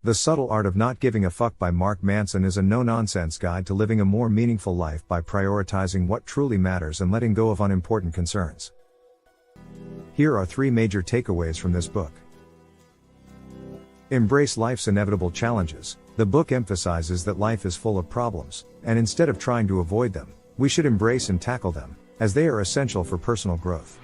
The Subtle Art of Not Giving a Fuck by Mark Manson is a no-nonsense guide to living a more meaningful life by prioritizing what truly matters and letting go of unimportant concerns. Here are 3 major takeaways from this book. Embrace life's inevitable challenges. The book emphasizes that life is full of problems, and instead of trying to avoid them, we should embrace and tackle them, as they are essential for personal growth.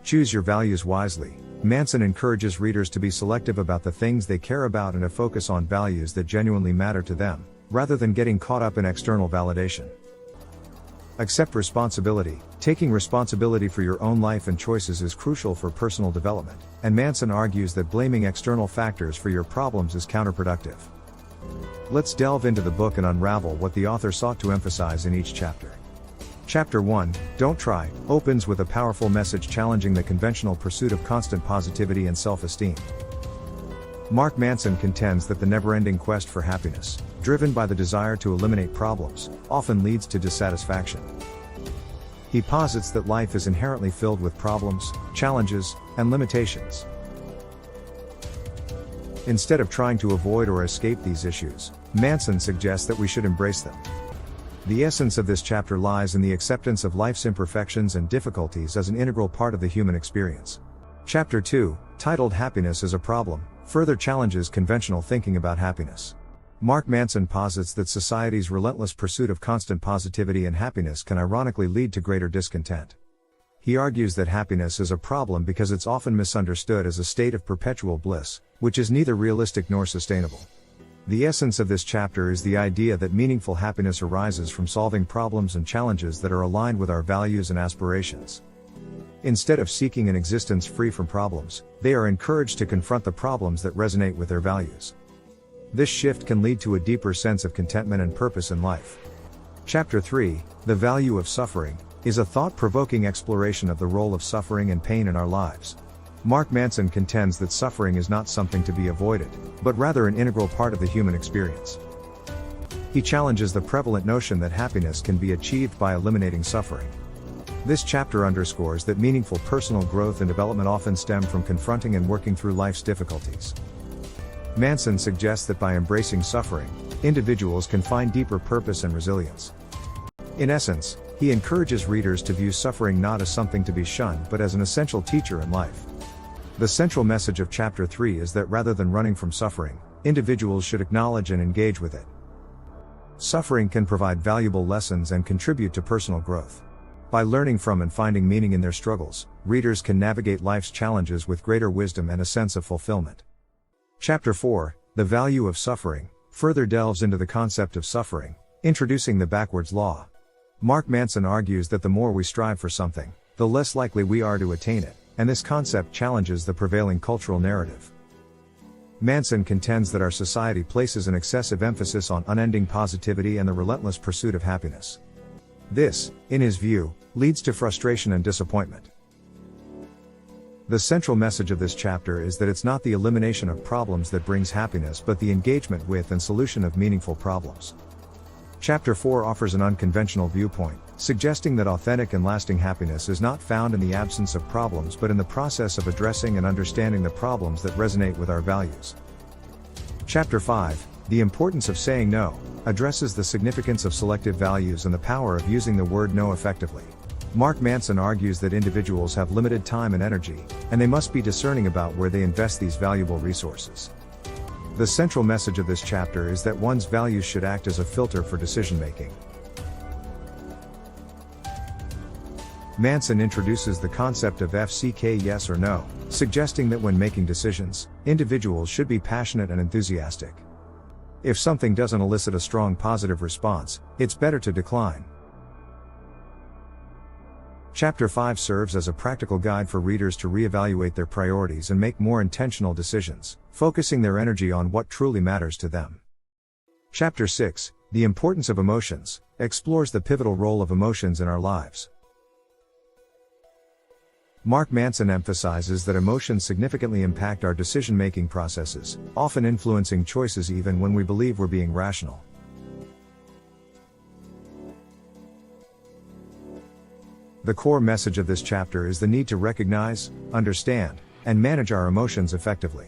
Choose your values wisely. Manson encourages readers to be selective about the things they care about and to focus on values that genuinely matter to them, rather than getting caught up in external validation. Accept responsibility. Taking responsibility for your own life and choices is crucial for personal development, and Manson argues that blaming external factors for your problems is counterproductive. Let's delve into the book and unravel what the author sought to emphasize in each chapter. Chapter 1, Don't Try, opens with a powerful message challenging the conventional pursuit of constant positivity and self-esteem. Mark Manson contends that the never-ending quest for happiness, driven by the desire to eliminate problems, often leads to dissatisfaction. He posits that life is inherently filled with problems, challenges, and limitations. Instead of trying to avoid or escape these issues, Manson suggests that we should embrace them. The essence of this chapter lies in the acceptance of life's imperfections and difficulties as an integral part of the human experience. Chapter 2, titled Happiness is a Problem, further challenges conventional thinking about happiness. Mark Manson posits that society's relentless pursuit of constant positivity and happiness can ironically lead to greater discontent. He argues that happiness is a problem because it's often misunderstood as a state of perpetual bliss, which is neither realistic nor sustainable. The essence of this chapter is the idea that meaningful happiness arises from solving problems and challenges that are aligned with our values and aspirations. Instead of seeking an existence free from problems, they are encouraged to confront the problems that resonate with their values. This shift can lead to a deeper sense of contentment and purpose in life. Chapter 3, The Value of Suffering, is a thought-provoking exploration of the role of suffering and pain in our lives. Mark Manson contends that suffering is not something to be avoided, but rather an integral part of the human experience. He challenges the prevalent notion that happiness can be achieved by eliminating suffering. This chapter underscores that meaningful personal growth and development often stem from confronting and working through life's difficulties. Manson suggests that by embracing suffering, individuals can find deeper purpose and resilience. In essence, he encourages readers to view suffering not as something to be shunned but as an essential teacher in life. The central message of Chapter 3 is that rather than running from suffering, individuals should acknowledge and engage with it. Suffering can provide valuable lessons and contribute to personal growth. By learning from and finding meaning in their struggles, readers can navigate life's challenges with greater wisdom and a sense of fulfillment. Chapter 4, The Value of Suffering, further delves into the concept of suffering, introducing the backwards law. Mark Manson argues that the more we strive for something, the less likely we are to attain it, and this concept challenges the prevailing cultural narrative. Manson contends that our society places an excessive emphasis on unending positivity and the relentless pursuit of happiness. This, in his view, leads to frustration and disappointment. The central message of this chapter is that it's not the elimination of problems that brings happiness but the engagement with and solution of meaningful problems. Chapter 4 offers an unconventional viewpoint, suggesting that authentic and lasting happiness is not found in the absence of problems but in the process of addressing and understanding the problems that resonate with our values. Chapter 5, The Importance of Saying No, addresses the significance of selective values and the power of using the word no effectively. Mark Manson argues that individuals have limited time and energy, and they must be discerning about where they invest these valuable resources. The central message of this chapter is that one's values should act as a filter for decision-making. Manson introduces the concept of FCK yes or no, suggesting that when making decisions, individuals should be passionate and enthusiastic. If something doesn't elicit a strong positive response, it's better to decline. Chapter 5 serves as a practical guide for readers to reevaluate their priorities and make more intentional decisions, focusing their energy on what truly matters to them. Chapter 6, The Importance of Emotions, explores the pivotal role of emotions in our lives. Mark Manson emphasizes that emotions significantly impact our decision-making processes, often influencing choices even when we believe we're being rational. The core message of this chapter is the need to recognize, understand, and manage our emotions effectively.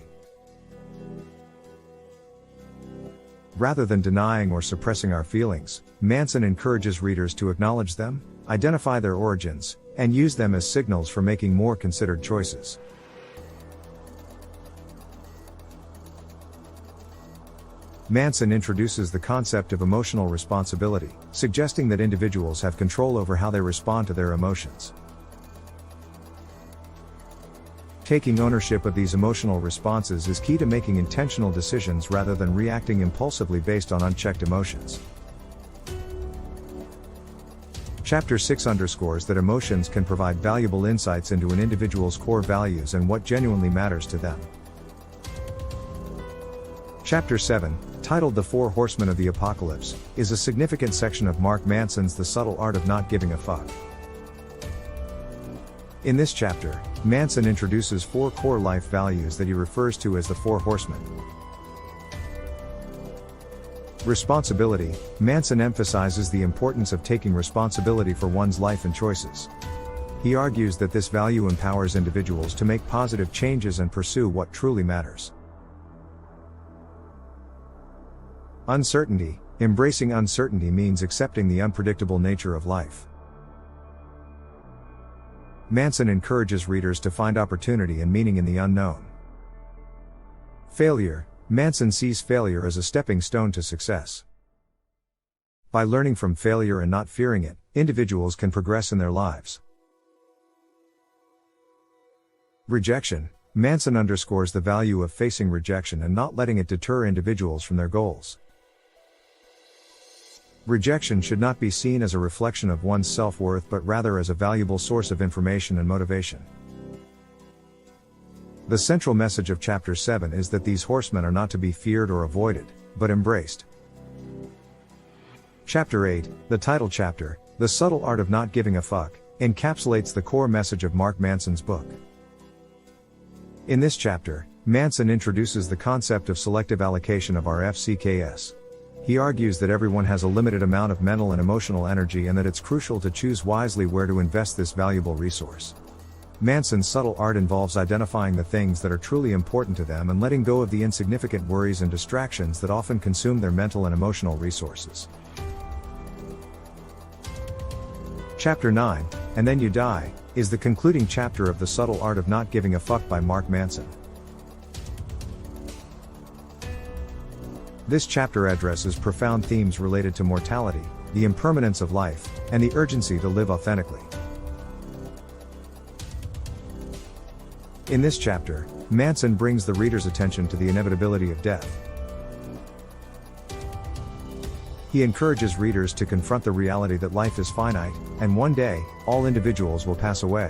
Rather than denying or suppressing our feelings, Manson encourages readers to acknowledge them, identify their origins, and use them as signals for making more considered choices. Manson introduces the concept of emotional responsibility, suggesting that individuals have control over how they respond to their emotions. Taking ownership of these emotional responses is key to making intentional decisions rather than reacting impulsively based on unchecked emotions. Chapter 6 underscores that emotions can provide valuable insights into an individual's core values and what genuinely matters to them. Chapter 7, titled The Four Horsemen of the Apocalypse, is a significant section of Mark Manson's The Subtle Art of Not Giving a Fuck. In this chapter, Manson introduces 4 core life values that he refers to as the Four Horsemen. Responsibility. Manson emphasizes the importance of taking responsibility for one's life and choices. He argues that this value empowers individuals to make positive changes and pursue what truly matters. Uncertainty. Embracing uncertainty means accepting the unpredictable nature of life. Manson encourages readers to find opportunity and meaning in the unknown. Failure. Manson sees failure as a stepping stone to success. By learning from failure and not fearing it, individuals can progress in their lives. Rejection. Manson underscores the value of facing rejection and not letting it deter individuals from their goals. Rejection should not be seen as a reflection of one's self-worth but rather as a valuable source of information and motivation. The central message of Chapter 7 is that these horsemen are not to be feared or avoided, but embraced. Chapter 8, the title chapter, The Subtle Art of Not Giving a Fuck, encapsulates the core message of Mark Manson's book. In this chapter, Manson introduces the concept of selective allocation of our FCKS. He argues that everyone has a limited amount of mental and emotional energy and that it's crucial to choose wisely where to invest this valuable resource. Manson's subtle art involves identifying the things that are truly important to them and letting go of the insignificant worries and distractions that often consume their mental and emotional resources. Chapter 9, And Then You Die, is the concluding chapter of The Subtle Art of Not Giving a Fuck by Mark Manson. This chapter addresses profound themes related to mortality, the impermanence of life, and the urgency to live authentically. In this chapter, Manson brings the reader's attention to the inevitability of death. He encourages readers to confront the reality that life is finite, and one day, all individuals will pass away.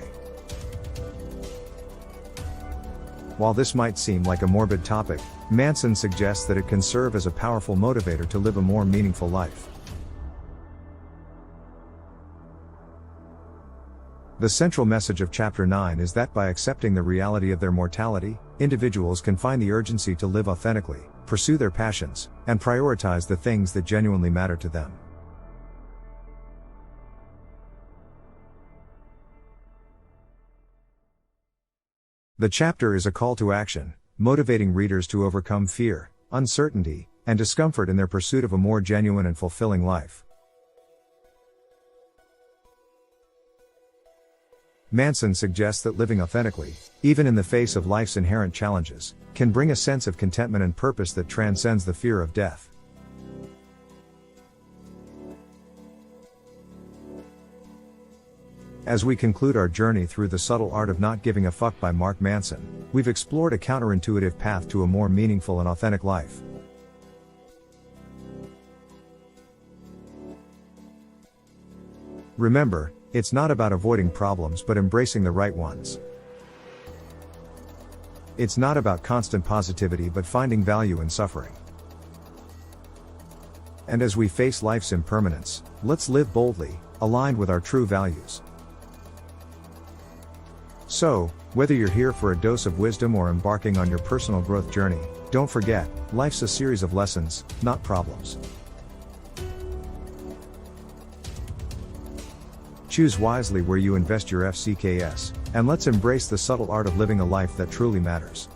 While this might seem like a morbid topic, Manson suggests that it can serve as a powerful motivator to live a more meaningful life. The central message of Chapter 9 is that by accepting the reality of their mortality, individuals can find the urgency to live authentically, pursue their passions, and prioritize the things that genuinely matter to them. The chapter is a call to action, motivating readers to overcome fear, uncertainty, and discomfort in their pursuit of a more genuine and fulfilling life. Manson suggests that living authentically, even in the face of life's inherent challenges, can bring a sense of contentment and purpose that transcends the fear of death. As we conclude our journey through The Subtle Art of Not Giving a Fuck by Mark Manson, we've explored a counterintuitive path to a more meaningful and authentic life. Remember, it's not about avoiding problems but embracing the right ones. It's not about constant positivity but finding value in suffering. And as we face life's impermanence, let's live boldly, aligned with our true values. So, whether you're here for a dose of wisdom or embarking on your personal growth journey, don't forget, life's a series of lessons, not problems. Choose wisely where you invest your FCKS, and let's embrace the subtle art of living a life that truly matters.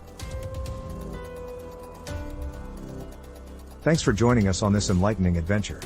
Thanks for joining us on this enlightening adventure.